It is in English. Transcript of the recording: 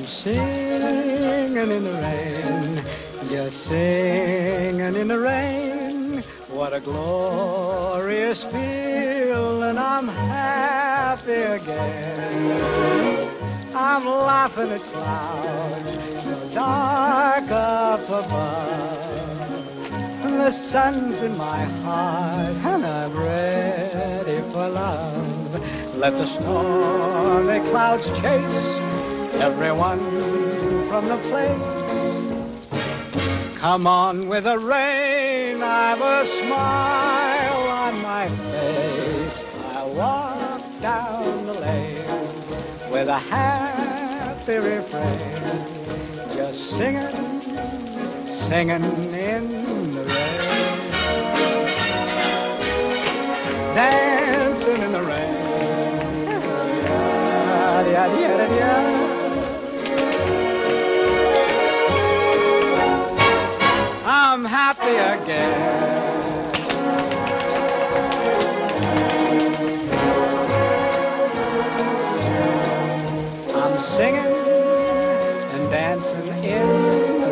singing in the rain, just singing in the rain. What a glorious feeling, I'm happy again. I'm laughing at clouds so dark up above. And the sun's in my heart and I'm ready for love. Let the stormy clouds chase everyone from the place. Come on with the rain, I've a smile on my face. I walk down the lane with a happy refrain, just singing, singing in the rain, dancing in the rain. I'm happy again. I'm singing and dancing in